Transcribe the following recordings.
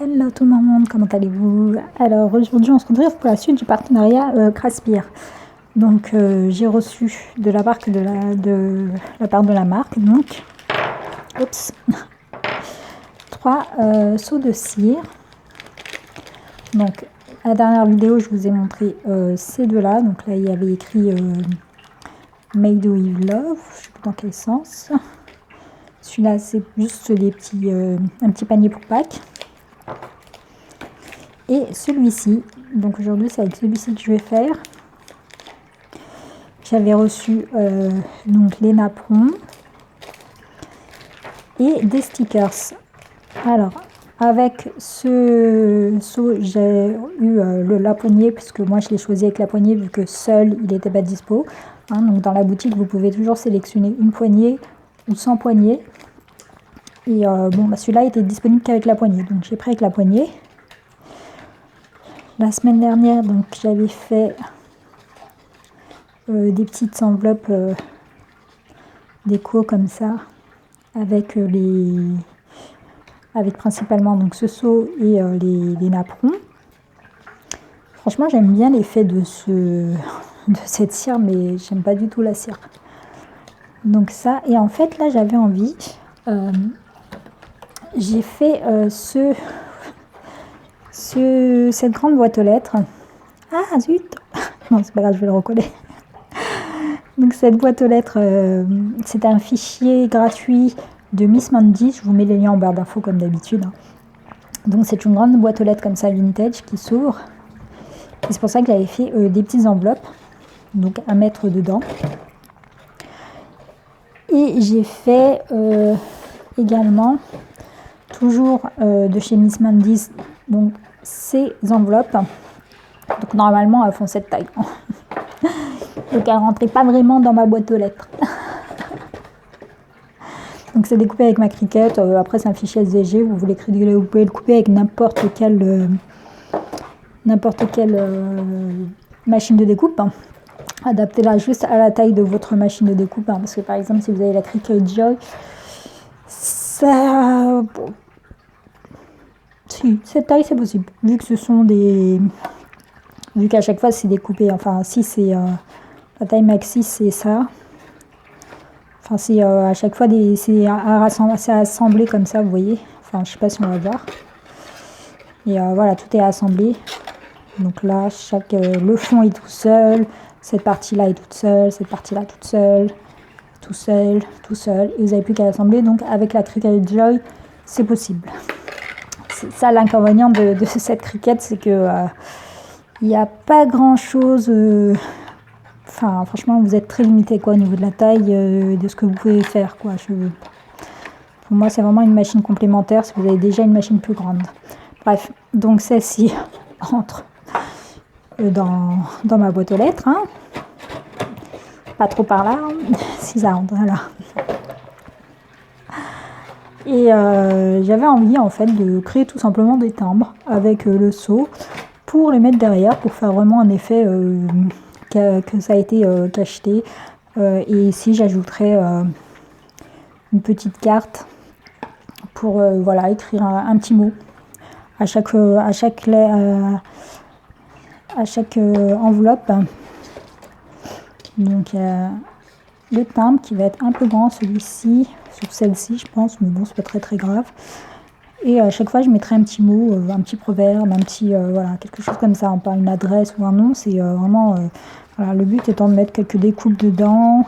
Hello tout le monde, comment allez-vous? Alors aujourd'hui on se retrouve pour la suite du partenariat Craspir. Donc j'ai reçu de la part de la marque donc oups, 3 seaux de cire. Donc à la dernière vidéo je vous ai montré ces deux-là. Donc là il y avait écrit Made with Love, je sais plus dans quel sens. Celui-là c'est juste des petits, un petit panier pour Pâques. Et celui-ci, donc aujourd'hui c'est avec celui-ci que je vais faire. J'avais reçu donc les napperons et des stickers. Alors avec ce seau j'ai eu la poignée, puisque moi je l'ai choisi avec la poignée vu que seul il n'était pas dispo. Donc dans la boutique vous pouvez toujours sélectionner une poignée ou sans poignée. Et celui-là était disponible qu'avec la poignée, donc j'ai pris avec la poignée. La semaine dernière, donc j'avais fait des petites enveloppes déco comme ça, avec principalement donc ce seau et les napperons. Franchement, j'aime bien l'effet de cette cire, mais j'aime pas du tout la cire. Donc ça, et en fait là j'avais envie, j'ai fait cette grande boîte aux lettres. Ah zut, non c'est pas grave, je vais le recoller. Donc cette boîte aux lettres, c'est un fichier gratuit de Miss Mandy. Je vous mets les liens en barre d'infos comme d'habitude. Donc c'est une grande boîte aux lettres comme ça vintage qui s'ouvre. Et c'est pour ça que j'avais fait des petites enveloppes, donc à mettre dedans. Et j'ai fait également, toujours de chez Miss Mandy, donc ces enveloppes. Donc normalement elles font cette taille. Donc elle ne rentrait pas vraiment dans ma boîte aux lettres. Donc c'est découpé avec ma Cricut. Après c'est un fichier SVG. Vous pouvez le couper avec n'importe quelle machine de découpe. Adaptez-la juste à la taille de votre machine de découpe. Parce que par exemple si vous avez la Cricut Joy, ça... Si, cette taille c'est possible. Vu que ce sont des... Vu qu'à chaque fois c'est découpé. Enfin si c'est... la taille maxi c'est ça. Enfin c'est à chaque fois c'est assemblé comme ça, vous voyez. Enfin je sais pas si on va voir. Et voilà, tout est assemblé. Donc là le fond est tout seul. Cette partie là est toute seule. Cette partie là toute seule. Tout seul. Et vous n'avez plus qu'à assembler. Donc avec la Cricut Joy c'est possible. C'est ça l'inconvénient de cette Cricut, c'est que il n'y a pas grand chose... Enfin, franchement, vous êtes très limité au niveau de la taille de ce que vous pouvez faire, quoi. Pour moi, c'est vraiment une machine complémentaire si vous avez déjà une machine plus grande. Bref, donc celle-ci entre dans ma boîte aux lettres. Pas trop par là, si ça rentre là. Et j'avais envie, en fait, de créer tout simplement des timbres avec le seau pour les mettre derrière, pour faire vraiment un effet... que ça a été cacheté. Et ici j'ajouterai une petite carte pour écrire un petit mot à chaque enveloppe. Donc le timbre qui va être un peu grand, celui-ci sur celle-ci je pense, mais bon c'est pas très grave. Et à chaque fois je mettrai un petit mot, un petit proverbe, un petit quelque chose comme ça, pas une adresse ou un nom. C'est vraiment le but étant de mettre quelques découpes dedans.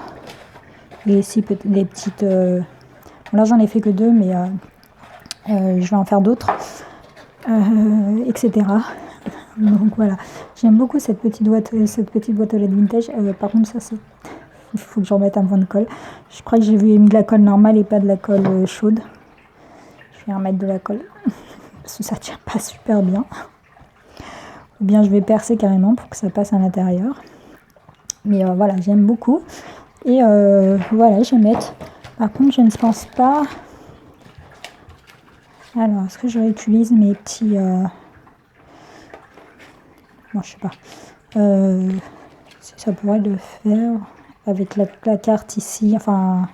Et ici des petites là j'en ai fait que 2, mais je vais en faire d'autres, etc. Donc voilà, j'aime beaucoup cette petite boîte aux lettres vintage. Par contre ça c'est, il faut que j'en mette un point de colle. Je crois que j'ai mis de la colle normale et pas de la colle chaude. Je vais remettre de la colle parce que ça tient pas super bien. Ou bien je vais percer carrément pour que ça passe à l'intérieur. Mais voilà, j'aime beaucoup. Et voilà, je vais mettre... Par contre, je ne pense pas... Alors, est-ce que je réutilise mes petits... Non, je sais pas. Si ça pourrait le faire avec la carte ici. Enfin,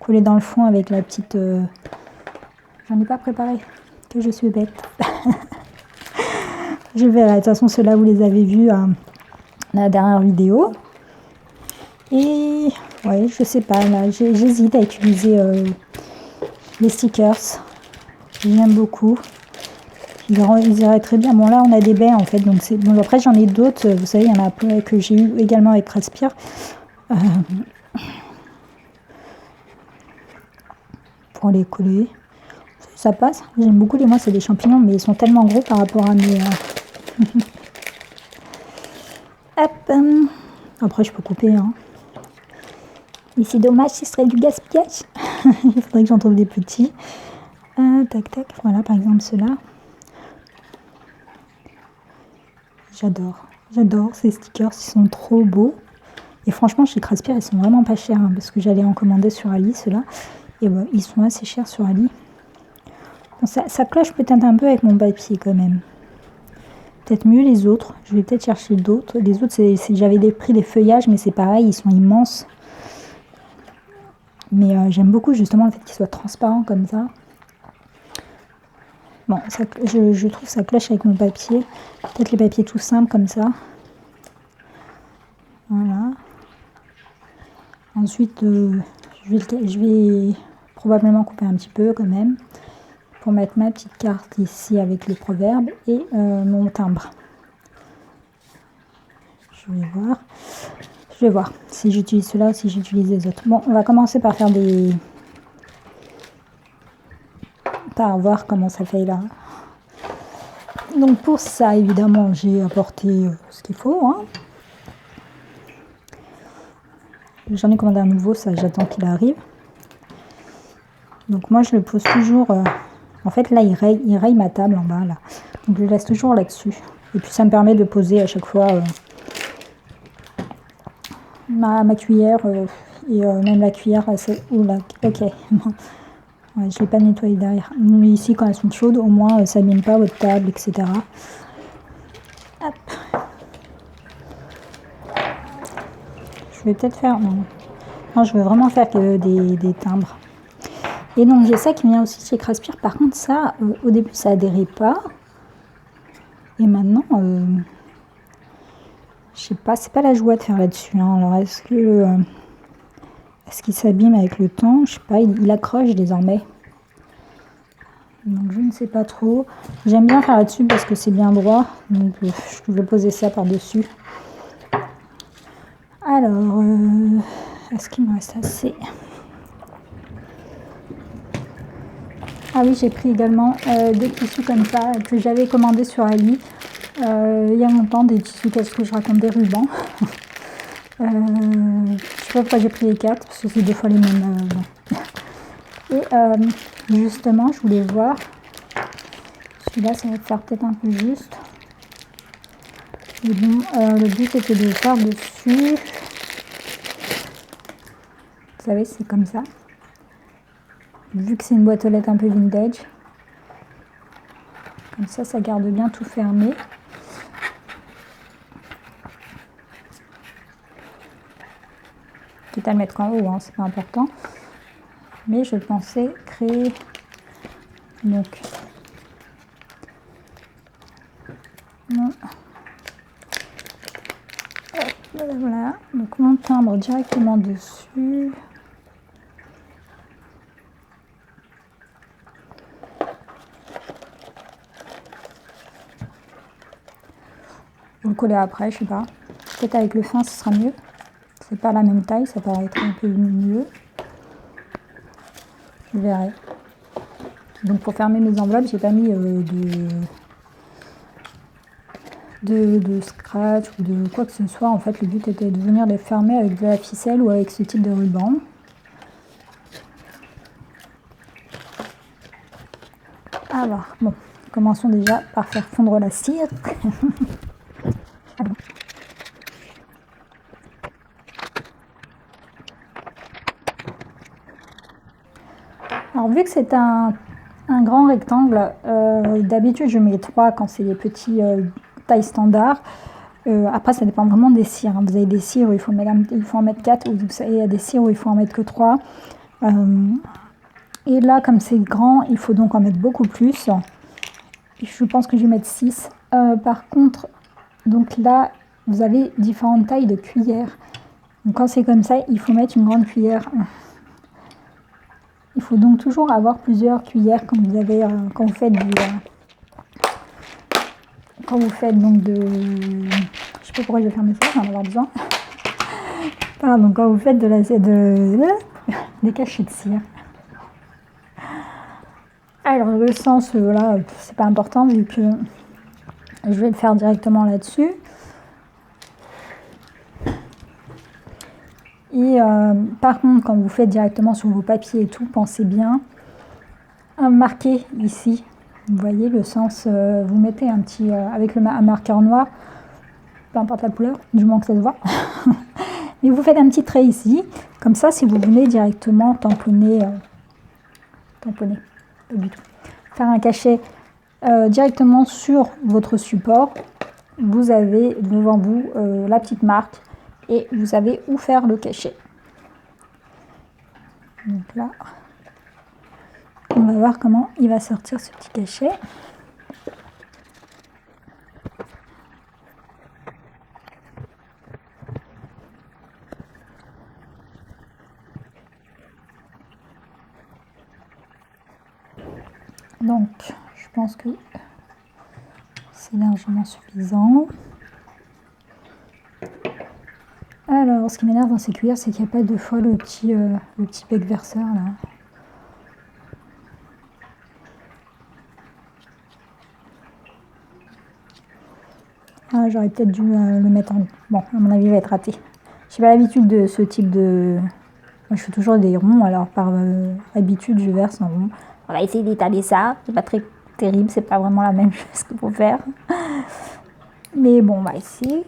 coller dans le fond avec la petite... J'en ai pas préparé. Que je suis bête. Je verrai. De toute façon, ceux-là, vous les avez vus dans la dernière vidéo. Et ouais, je sais pas, là, j'hésite à utiliser les stickers. J'aime beaucoup. Ils iraient très bien. Bon, là, on a des baies, en fait. Donc c'est bon. Après, j'en ai d'autres. Vous savez, il y en a plein que j'ai eu également avec Respire. Pour les coller. Ça passe. J'aime beaucoup les moi, c'est des champignons, mais ils sont tellement gros par rapport à mes... Hop. Après, je peux couper. Hein. Et c'est dommage, ce serait du gaspillage. Il faudrait que j'en trouve des petits. Tac, tac. Voilà, par exemple, ceux-là. J'adore ces stickers, ils sont trop beaux. Et franchement, chez Craspire, ils sont vraiment pas chers, hein, parce que j'allais en commander sur Ali, ceux-là. Et ouais, ils sont assez chers sur Ali. Bon, ça cloche peut-être un peu avec mon papier quand même. Peut-être mieux les autres. Je vais peut-être chercher d'autres. Les autres, j'avais pris des feuillages, mais c'est pareil, ils sont immenses. Mais j'aime beaucoup justement le fait qu'ils soient transparents comme ça. Bon, je trouve que ça cloche avec mon papier. Peut-être les papiers tout simples comme ça. Voilà. Ensuite, je vais probablement couper un petit peu quand même. Pour mettre ma petite carte ici avec le proverbe et mon timbre. Je vais voir si j'utilise cela ou si j'utilise les autres. Bon, on va commencer par faire des... Par voir comment ça fait là. Donc pour ça, évidemment, j'ai apporté ce qu'il faut. Hein. J'en ai commandé un nouveau, ça j'attends qu'il arrive. Donc moi, je le pose toujours... En fait, là, il raye ma table en bas, là. Donc, je le laisse toujours là-dessus. Et puis, ça me permet de poser à chaque fois ma cuillère et même la cuillère. Oula, ok. Ouais, je ne l'ai pas nettoyé derrière. Mais ici, quand elles sont chaudes, au moins, ça n'abîme pas votre table, etc. Hop. Je vais peut-être faire... Non, je veux vraiment faire que des timbres. Et donc, j'ai ça qui vient aussi chez Craspire. Par contre, ça, au début, ça adhérait pas. Et maintenant, je sais pas, c'est pas la joie de faire là-dessus. Hein. Alors, est-ce qu'il s'abîme avec le temps? Je sais pas, il accroche désormais. Donc, je ne sais pas trop. J'aime bien faire là-dessus parce que c'est bien droit. Donc, je vais poser ça par-dessus. Alors, est-ce qu'il me reste assez? Ah oui, j'ai pris également des tissus comme ça que j'avais commandé sur Ali il y a longtemps, des tissus, qu'est-ce que je raconte, des rubans. Je sais pas pourquoi j'ai pris les 4, parce que c'est 2 fois les mêmes. Et justement, je voulais voir, celui-là, ça va faire peut-être un peu juste. Et bon, le but c'était de faire dessus, vous savez, c'est comme ça. Vu que c'est une boîte aux lettres un peu vintage, comme ça garde bien tout fermé. Quitte à le mettre en haut, hein, c'est pas important. Mais je pensais créer donc mon... Voilà, donc mon timbre directement dessus. Vous le collez après, je sais pas. Peut-être avec le fin, ce sera mieux. C'est pas la même taille, ça paraît être un peu mieux. Je verrai. Donc pour fermer mes enveloppes, j'ai pas mis de scratch ou de quoi que ce soit. En fait, le but était de venir les fermer avec de la ficelle ou avec ce type de ruban. Alors, bon, commençons déjà par faire fondre la cire. Alors, vu que c'est un grand rectangle, d'habitude je mets 3 quand c'est les petits tailles standard. Après, ça dépend vraiment des cires. Hein. Vous avez des cires où il faut en mettre 4, ou il y a des cires où il faut en mettre que 3. Et là, comme c'est grand, il faut donc en mettre beaucoup plus. Je pense que je vais mettre 6. Par contre, donc là, vous avez différentes tailles de cuillères. Donc quand c'est comme ça, il faut mettre une grande cuillère. Il faut donc toujours avoir plusieurs cuillères quand vous avez quand vous faites donc de, je sais pas pourquoi je vais fermer ça, j'en ai avoir besoin. Pardon, quand vous faites des cachets de cire. Alors le sens, là, c'est pas important vu que je vais le faire directement là-dessus. Et par contre, quand vous faites directement sur vos papiers et tout, pensez bien à marquer ici. Vous voyez le sens, vous mettez un petit, avec un marqueur noir, peu importe la couleur, du moins que ça se voit. Mais vous faites un petit trait ici, comme ça, si vous voulez directement tamponner, pas du tout, faire un cachet directement sur votre support, vous avez devant vous la petite marque et vous savez où faire le cachet. Donc là, on va voir comment il va sortir ce petit cachet. Donc, je pense que c'est largement suffisant. Alors, ce qui m'énerve dans ces cuillères, c'est qu'il n'y a pas deux fois le petit bec verseur là. Ah, j'aurais peut-être dû le mettre en... Bon, à mon avis, il va être raté. J'ai pas l'habitude de ce type de... Moi, je fais toujours des ronds, alors par habitude, je verse en rond. On va essayer d'étaler ça. C'est pas très terrible, c'est pas vraiment la même chose qu'il faut faire. Mais bon, on va essayer.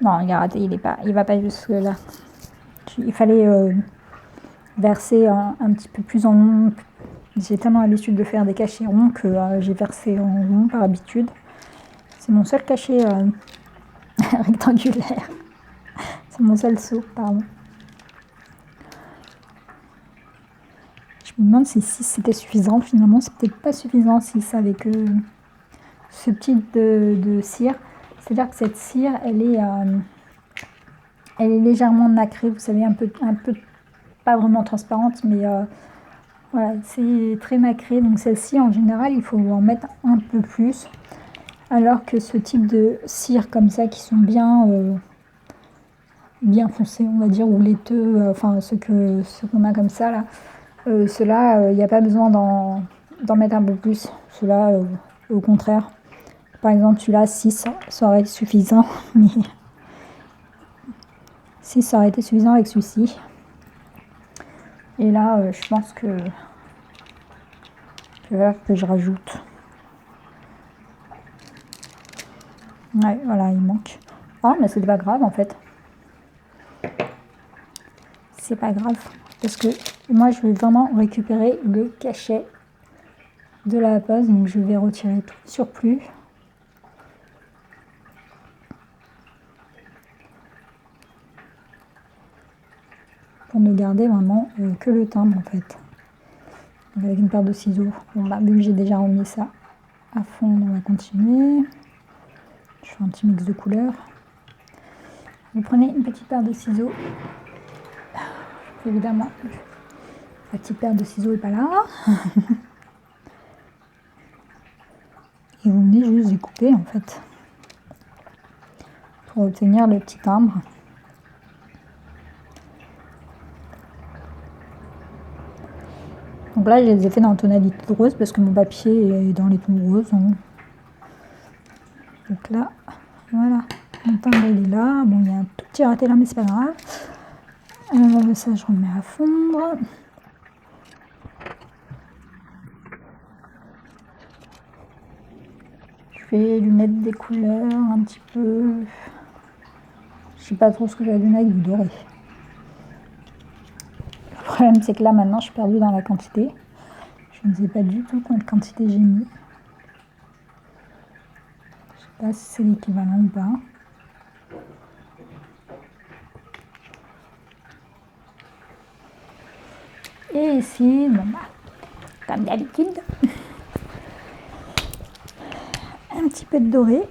Non, il a raté, il va pas jusque là. Il fallait verser un petit peu plus en rond. J'ai tellement l'habitude de faire des cachets ronds que j'ai versé en rond par habitude. C'est mon seul cachet rectangulaire. C'est mon seul seau, pardon. Je me demande si 6 c'était suffisant. Finalement, c'est peut-être pas suffisant 6 avec ce type de cire. C'est-à-dire que cette cire, elle est légèrement nacrée. Vous savez, un peu pas vraiment transparente, mais voilà, c'est très nacré. Donc celle-ci, en général, il faut en mettre un peu plus. Alors que ce type de cire comme ça, qui sont bien foncés, on va dire, ou laiteux, enfin ceux qu'on a comme ça là, ceux-là, il n'y a pas besoin d'en mettre un peu plus. Ceux-là, au contraire. Par exemple, celui-là, 6, ça aurait été suffisant. Mais 6, ça aurait été suffisant avec celui-ci. Et là, je pense que je rajoute. Ouais, voilà, il manque. Ah, mais c'est pas grave en fait. C'est pas grave. Parce que moi, je vais vraiment récupérer le cachet de la pose. Donc, je vais retirer tout le surplus. Pour ne garder vraiment que le timbre en fait. Donc, avec une paire de ciseaux. Bon, bah, vu que j'ai déjà remis ça à fond, on va continuer. Je fais un petit mix de couleurs. Vous prenez une petite paire de ciseaux. Évidemment, la petite paire de ciseaux n'est pas là. Et vous venez juste découper en fait. Pour obtenir le petit timbre. Donc là, je les ai fait dans la tonalité de rose parce que mon papier est dans les tons roses. Donc là, voilà. Mon timbre il est là. Bon, il y a un tout petit raté là, mais c'est pas grave. Ça, je remets à fondre. Je vais lui mettre des couleurs un petit peu. Je sais pas trop ce que j'avais donné avec du doré. Le problème, c'est que là, maintenant, je suis perdue dans la quantité. Je ne sais pas du tout combien de quantité j'ai mis. Je sais pas si c'est l'équivalent ou pas. Et ici, bon, bah, comme d'habitude, un petit peu de doré.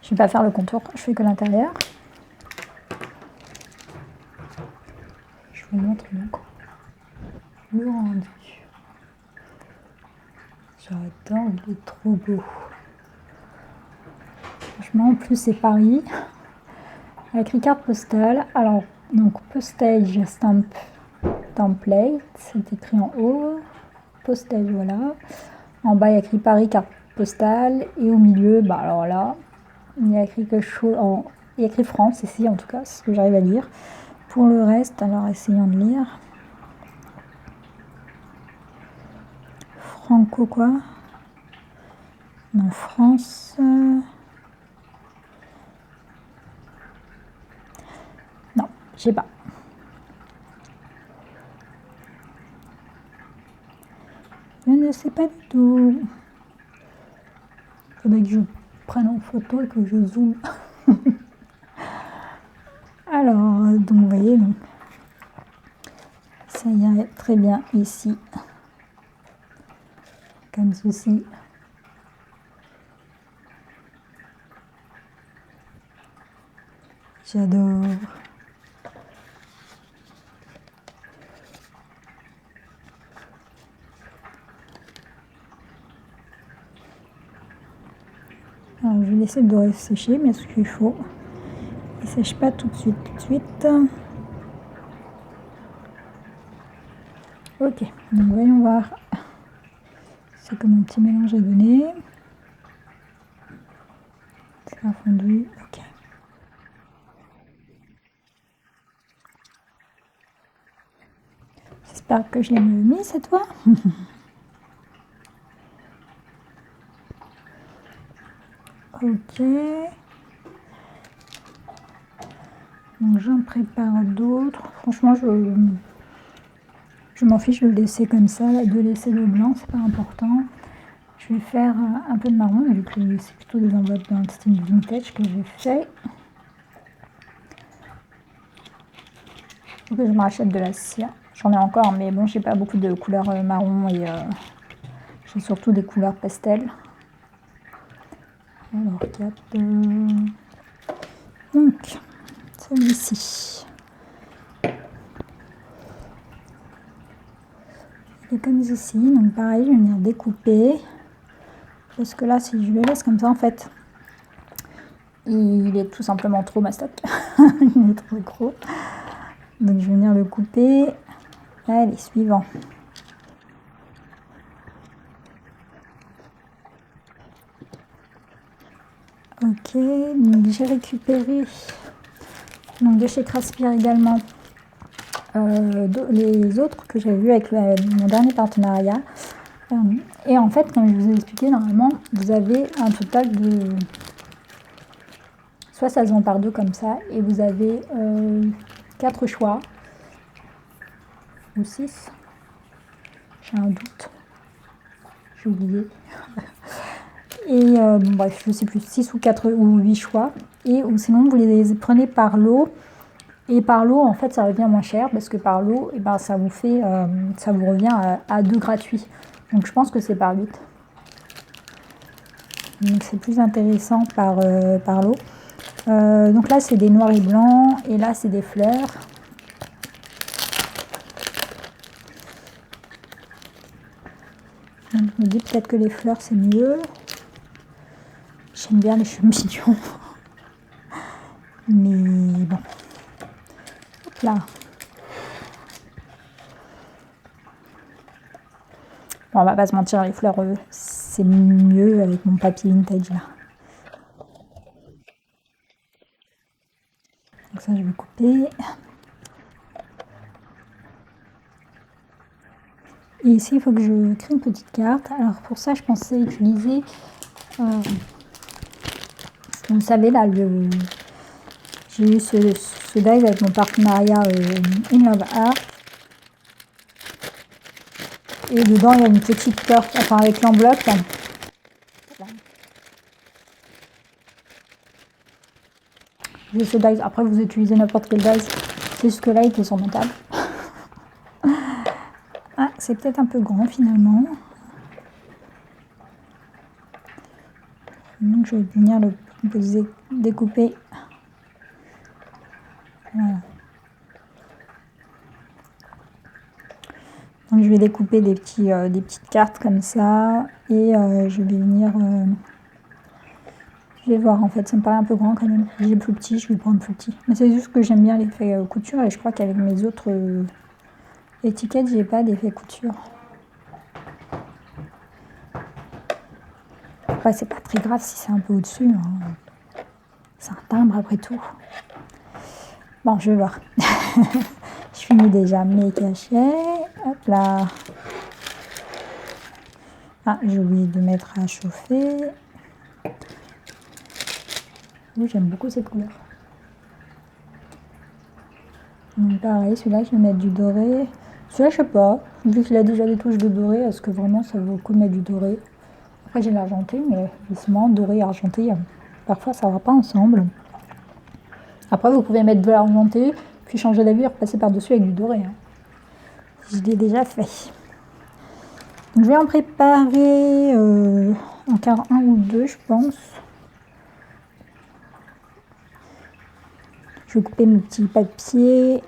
Je vais pas faire le contour, je fais que l'intérieur. Je vous montre donc le rendu. J'adore, il est trop beau. Franchement, en plus c'est Paris. Avec les cartes postales. Alors, donc postage stamp template, c'est écrit en haut. Postage, voilà. En bas, il y a écrit Paris carte postale. Et au milieu, bah alors là, il y a écrit quelque chose. Il y a écrit France ici, en tout cas, c'est ce que j'arrive à lire. Pour le reste, alors essayons de lire. Franco quoi? Non, France. Non, je sais pas. Je ne sais pas du tout. Faudrait que je prenne en photo et que je zoome. Alors, donc vous voyez, donc, ça irait très bien ici, comme ceci. J'adore. Alors, je vais laisser le doré sécher, mais ce qu'il faut. Il ne sèche pas tout de suite. Ok, donc voyons voir ce que mon petit mélange a donné. Ça a fondu, ok. J'espère que je l'ai mieux mis cette fois. Ok. Donc j'en prépare d'autres. Franchement, je m'en fiche de le laisser comme ça, de laisser le blanc, c'est pas important. Je vais faire un peu de marron, vu que c'est plutôt des enveloppes dans le style vintage que j'ai fait. Faut que je me rachète de la cire. J'en ai encore, mais bon, j'ai pas beaucoup de couleurs marron et j'ai surtout des couleurs pastel. Alors, 4. Donc, celui-ci. Il est comme ceci, donc pareil, je vais venir découper. Parce que là, si je le laisse comme ça, en fait, il est tout simplement trop mastoc. Il est trop gros. Donc, je vais venir le couper. Allez, suivant. Ok, donc j'ai récupéré donc de chez Craspire également les autres que j'avais vu avec mon dernier partenariat. Et en fait, comme je vous ai expliqué, normalement, vous avez un total de... Soit ça se vend par deux comme ça, et vous avez 4 choix, ou 6. J'ai un doute. J'ai oublié. Et bref, je sais plus, 6 ou 4 ou 8 choix. Et ou sinon, vous les prenez par lot. Et par lot, en fait, ça revient moins cher parce que par lot, eh ben, ça vous revient à 2 gratuits. Donc je pense que c'est par 8. Donc c'est plus intéressant par lot. Donc là, c'est des noirs et blancs. Et là, c'est des fleurs. Donc, je me dis peut-être que les fleurs, c'est mieux. J'aime bien les champignons. Mais bon. Hop là. Bon, on va pas se mentir, les fleurs, c'est mieux avec mon papier vintage là. Donc ça, je vais couper. Et ici, il faut que je crée une petite carte. Alors pour ça, je pensais utiliser... vous savez là, j'ai eu ce die avec mon partenariat In Love Art. Et dedans, il y a une petite carte, enfin avec l'enveloppe. j'ai ce dies. Après, vous utilisez n'importe quel dies. C'est juste que là, il était sur ma table. Ah, c'est peut-être un peu grand finalement. Donc, je vais venir le découper. Voilà. Donc, je vais découper des petites cartes comme ça. Et je vais venir... je vais voir en fait, ça me paraît un peu grand quand même. Si j'ai plus petit, je vais prendre plus petit. Mais c'est juste que j'aime bien l'effet couture et je crois qu'avec mes autres étiquettes, j'ai pas d'effet couture. Après, c'est pas très grave si c'est un peu au-dessus. Hein. C'est un timbre après tout. Bon, je vais voir. Je finis déjà mes cachets. Hop là. Ah, j'ai oublié de mettre à chauffer. Oui, j'aime beaucoup cette couleur. Donc pareil, celui-là, je vais mettre du doré. Celui-là, je sais pas. Vu qu'il a déjà des touches de doré, est-ce que vraiment ça vaut le coup de mettre du doré? Après, j'ai l'argenté, mais justement, doré et argenté, parfois ça va pas ensemble. Après, vous pouvez mettre de l'argenté, puis changer d'avis et repasser par-dessus avec du doré. Hein. Je l'ai déjà fait. Donc, je vais en préparer encore un ou deux, je pense. Je vais couper mes petits papiers.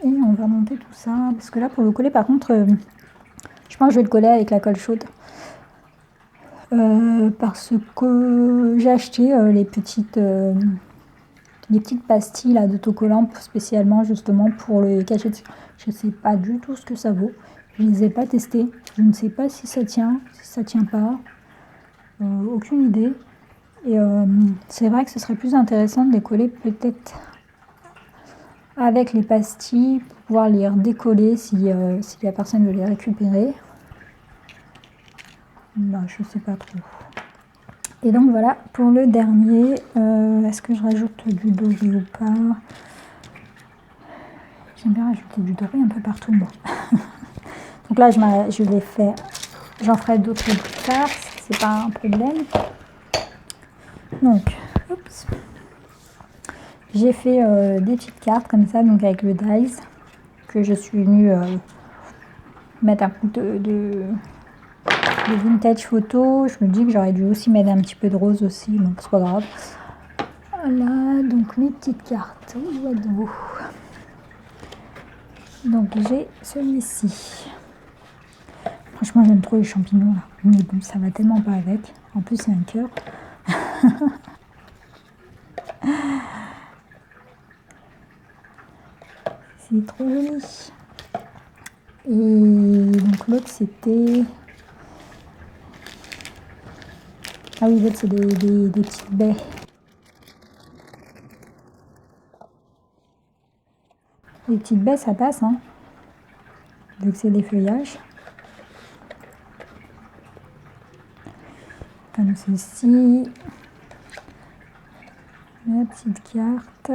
Et on va monter tout ça. Parce que là, pour le coller, par contre, je pense que je vais le coller avec la colle chaude. Parce que j'ai acheté les petites pastilles là, d'autocollants spécialement justement pour les cachets. Je ne sais pas du tout ce que ça vaut. Je ne les ai pas testées. Je ne sais pas si ça tient, si ça tient pas. Aucune idée. Et c'est vrai que ce serait plus intéressant de les coller peut-être avec les pastilles pour pouvoir les redécoller si la personne veut les récupérer. Bah, je sais pas trop. Et donc voilà, pour le dernier, est-ce que je rajoute du doré ou pas? J'aime bien rajouter du doré un peu partout, moi. Donc là, je vais faire, j'en ferai d'autres plus tard, c'est pas un problème. Donc, oups. J'ai fait des petites cartes comme ça, donc avec le dies, que je suis venue mettre un coup de vintage photo. Je me dis que j'aurais dû aussi mettre un petit peu de rose aussi, donc c'est pas grave. Voilà, donc mes petites cartes. Donc j'ai celui-ci. Franchement, j'aime trop les champignons là. Mais bon, ça va tellement pas avec. En plus, c'est un cœur. C'est trop joli. Et donc l'autre, c'était... Ah oui, l'autre, c'est des petites baies. Les petites baies, ça passe, hein. Vu que c'est des feuillages. Comme ceci. La petite carte.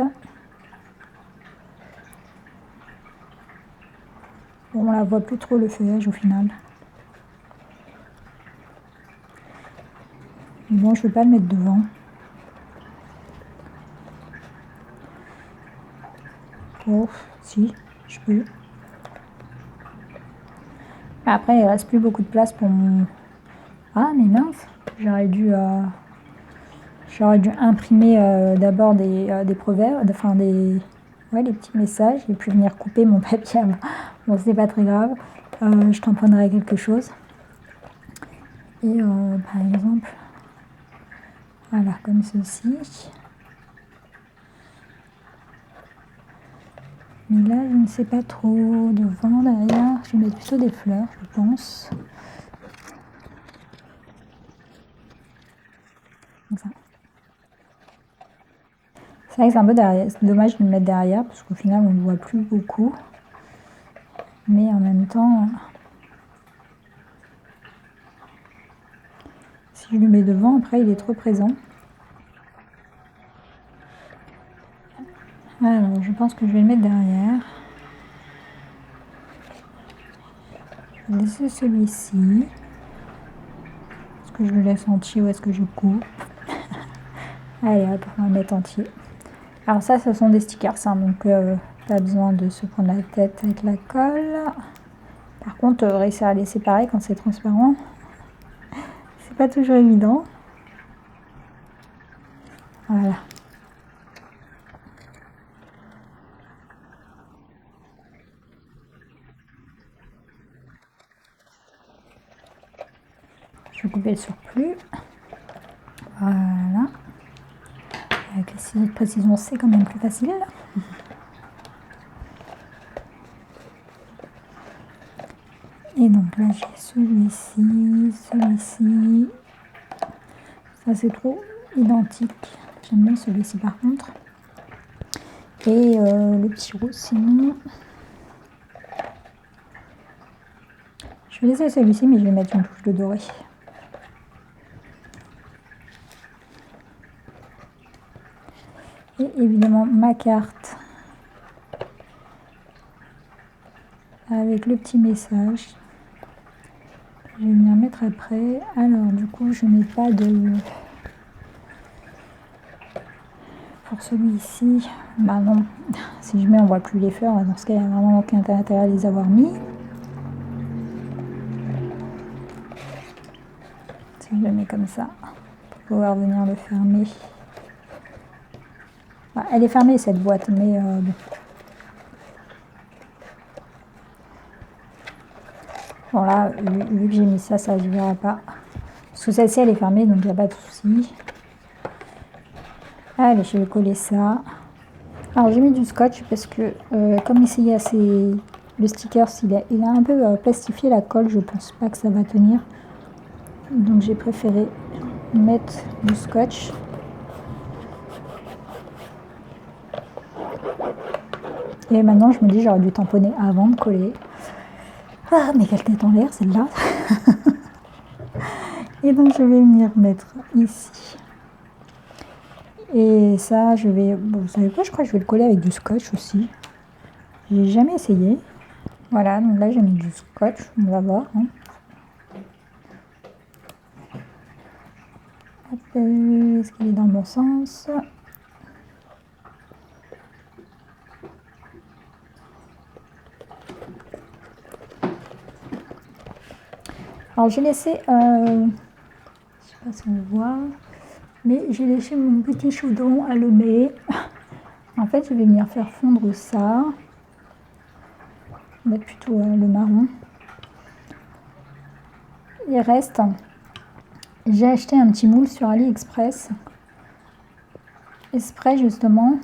Bon, on la voit plus trop le feuillage au final. Mais bon, je ne vais pas le mettre devant. Oh, si, je peux. Après, il ne reste plus beaucoup de place pour mon... Ah, mais mince, j'aurais dû imprimer d'abord des proverbes, enfin des petits messages, et puis venir couper mon papier avant. Bon, c'est pas très grave. Je tamponnerai quelque chose. Et par exemple, voilà, comme ceci. Mais là, je ne sais pas trop, devant, derrière, je vais mettre plutôt des fleurs, je pense. Comme ça. C'est vrai que c'est un peu dommage de le mettre derrière, parce qu'au final, on ne le voit plus beaucoup. Mais en même temps, si je le mets devant, après, il est trop présent. Alors, je pense que je vais le mettre derrière. Je vais laisser celui-ci. Est-ce que je le laisse entier ou est-ce que je coupe? Allez hop, on va mettre entier. Alors ça, ce sont des stickers, hein, donc pas besoin de se prendre la tête avec la colle. Par contre, réussir à les séparer quand c'est transparent, c'est pas toujours évident. Voilà. Je vais couper le surplus. Voilà. Avec les ciseaux de précision, c'est quand même plus facile. Et donc là, j'ai celui-ci, celui-ci. Ça, c'est trop identique. J'aime bien celui-ci par contre. Et le petit rose, sinon. Je vais laisser celui-ci, mais je vais mettre une touche de doré. Et évidemment, ma carte avec le petit message. Je vais venir mettre après. Alors, du coup, je mets pas de... Pour celui-ci, bah non. Si je mets, on voit plus les fleurs. Dans ce cas, il n'y a vraiment aucun intérêt à les avoir mis. Si je le mets comme ça, pour pouvoir venir le fermer. Bah, elle est fermée, cette boîte, mais bon. Bon là, vu que j'ai mis ça, ça ne se verra pas. Parce que celle-ci, elle est fermée, donc il n'y a pas de souci. Allez, je vais coller ça. Alors j'ai mis du scotch parce que comme ici il y a le sticker, il a un peu plastifié la colle, je pense pas que ça va tenir. Donc j'ai préféré mettre du scotch. Et maintenant je me dis j'aurais dû tamponner avant de coller. Ah mais quelle tête en l'air celle-là. Et donc je vais venir mettre ici. Et ça je vais... Bon, vous savez quoi, je crois que je vais le coller avec du scotch aussi. J'ai jamais essayé. Voilà, donc là j'ai mis du scotch, on va voir. Hein. Est-ce qu'il est dans le bon sens? Alors j'ai laissé, je ne sais pas si on voit, mais j'ai laissé mon petit chaudron allumé. En fait, je vais venir faire fondre ça. Mettre plutôt le marron. Il reste, j'ai acheté un petit moule sur AliExpress. Exprès justement,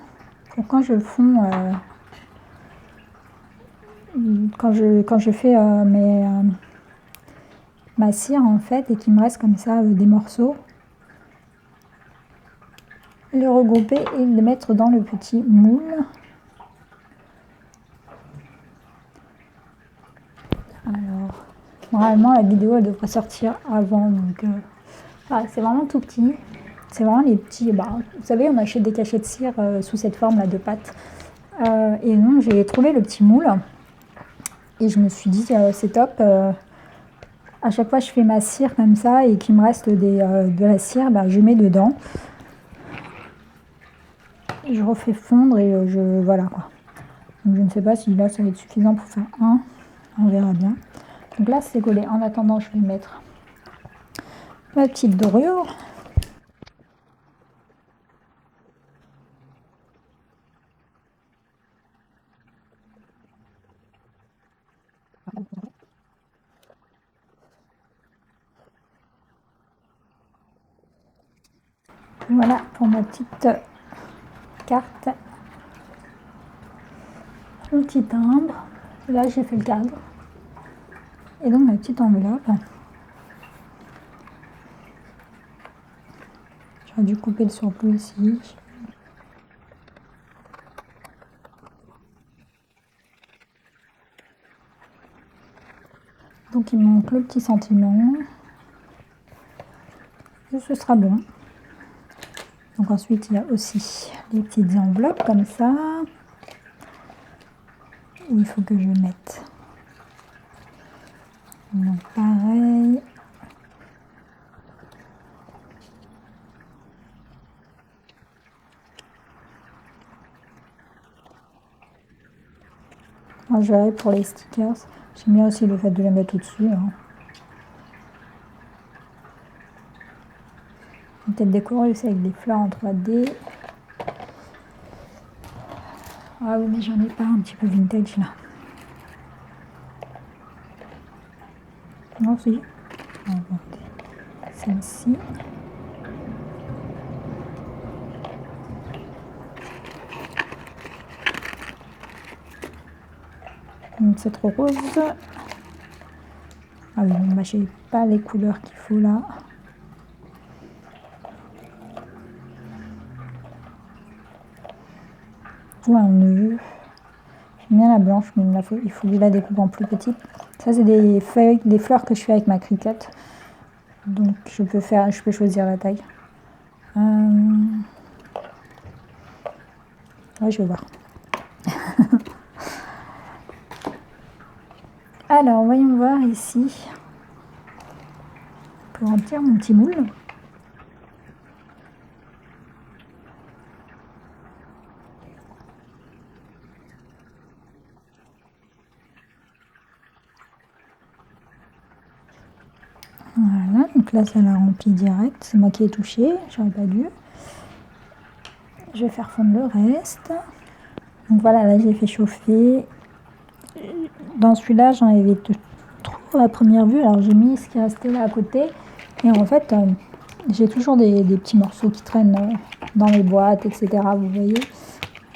pour quand je fonds, quand je fais ma cire en fait, et qu'il me reste comme ça des morceaux, les regrouper et les mettre dans le petit moule. Alors, normalement la vidéo elle devrait sortir avant, donc voilà, c'est vraiment tout petit. C'est vraiment les petits, vous savez, on achète des cachets de cire sous cette forme là de pâte. Et donc j'ai trouvé le petit moule et je me suis dit c'est top. À chaque fois je fais ma cire comme ça et qu'il me reste de la cire, je mets dedans. Je refais fondre et voilà quoi. Donc je ne sais pas si là ça va être suffisant pour faire un. On verra bien. Donc là c'est collé. En attendant je vais mettre ma petite dorure. Voilà pour ma petite carte. Le petit timbre. Là j'ai fait le cadre. Et donc ma petite enveloppe. J'aurais dû couper le surplus ici. Donc il me manque le petit sentiment. Et ce sera bon. Donc ensuite il y a aussi les petites enveloppes comme ça. Où il faut que je mette. Donc pareil. Moi, je verrai pour les stickers. J'aime bien aussi le fait de les mettre au-dessus. Hein. Peut-être décorer aussi avec des fleurs en 3D. Ah oui, mais j'en ai pas un petit peu vintage là. Non, si. Celle-ci. C'est trop rose. Ah oui, bah, j'ai pas les couleurs qu'il faut là. Ou un nœud. J'aime bien la blanche, mais il faut que je la découpe en plus petite. Ça, c'est des feuilles, des fleurs que je fais avec ma Cricut. Donc, je peux choisir la taille. Ouais, je vais voir. Alors, voyons voir ici. Pour remplir mon petit moule. Voilà, donc là ça l'a rempli direct, c'est moi qui ai touché, j'aurais pas dû. Je vais faire fondre le reste. Donc voilà, là j'ai fait chauffer. Dans celui-là j'en avais trop à première vue, alors j'ai mis ce qui restait là à côté. Et en fait, j'ai toujours des petits morceaux qui traînent dans les boîtes, etc. Vous voyez,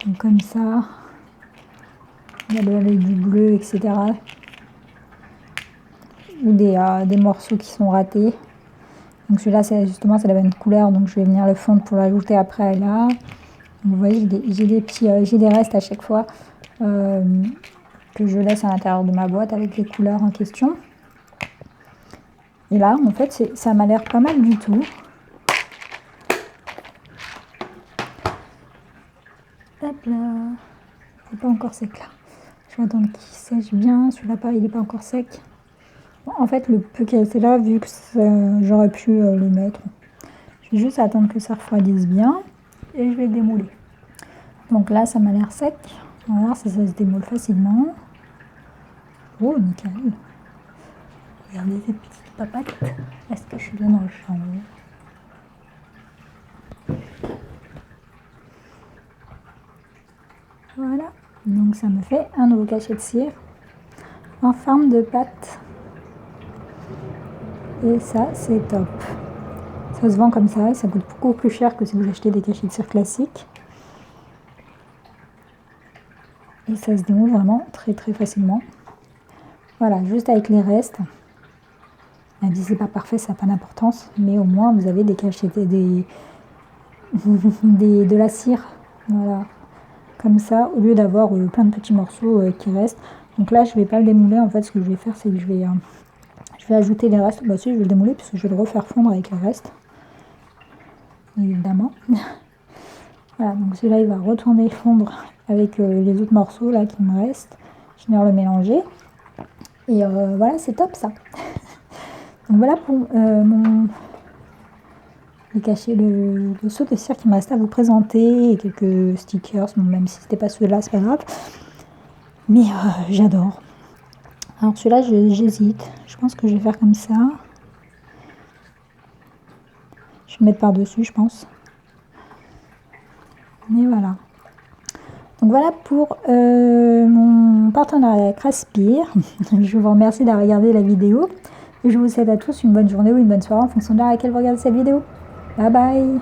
donc comme ça. Il y a du bleu, etc. Ou des morceaux qui sont ratés. Donc celui-là, justement, c'est la bonne couleur, donc je vais venir le fondre pour l'ajouter après là. Donc, vous voyez, j'ai des restes à chaque fois que je laisse à l'intérieur de ma boîte avec les couleurs en question. Et là, en fait, ça m'a l'air pas mal du tout. Hop là. Il n'est pas encore sec là. Je vais attendre qu'il sèche bien. Celui-là, pareil, il n'est pas encore sec. Bon, en fait, le peu qui est là, vu que j'aurais pu le mettre, je vais juste attendre que ça refroidisse bien et je vais le démouler. Donc là, ça m'a l'air sec. On va voir si ça se démoule facilement. Oh, nickel. Regardez ces petites papates. Est-ce que je suis bien dans le champ? Voilà. Donc ça me fait un nouveau cachet de cire en forme de pâte. Et ça, c'est top. Ça se vend comme ça et ça coûte beaucoup plus cher que si vous achetez des cachets de cire classiques. Et ça se démoule vraiment très très facilement. Voilà, juste avec les restes. Même si c'est pas parfait, ça n'a pas d'importance. Mais au moins, vous avez des cachets, de la cire. Voilà. Comme ça, au lieu d'avoir plein de petits morceaux qui restent. Donc là, je vais pas le démouler. En fait, ce que je vais faire, c'est que je vais ajouter les restes. Bah si, je vais le démouler puisque je vais le refaire fondre avec les restes. Évidemment. Voilà, donc celui-là, il va retourner fondre avec les autres morceaux là qui me restent. Je vais venir le mélanger. Et voilà, c'est top ça. Donc voilà pour le saut de cire qui me restait à vous présenter et quelques stickers, bon, même si c'était pas ceux-là, c'est pas grave. Mais j'adore. Alors celui-là, j'hésite. Je pense que je vais faire comme ça. Je vais le mettre par-dessus, je pense. Et voilà. Donc voilà pour mon partenariat avec Raspir. Je vous remercie d'avoir regardé la vidéo. Et je vous souhaite à tous une bonne journée ou une bonne soirée en fonction de l'heure à laquelle vous regardez cette vidéo. Bye bye!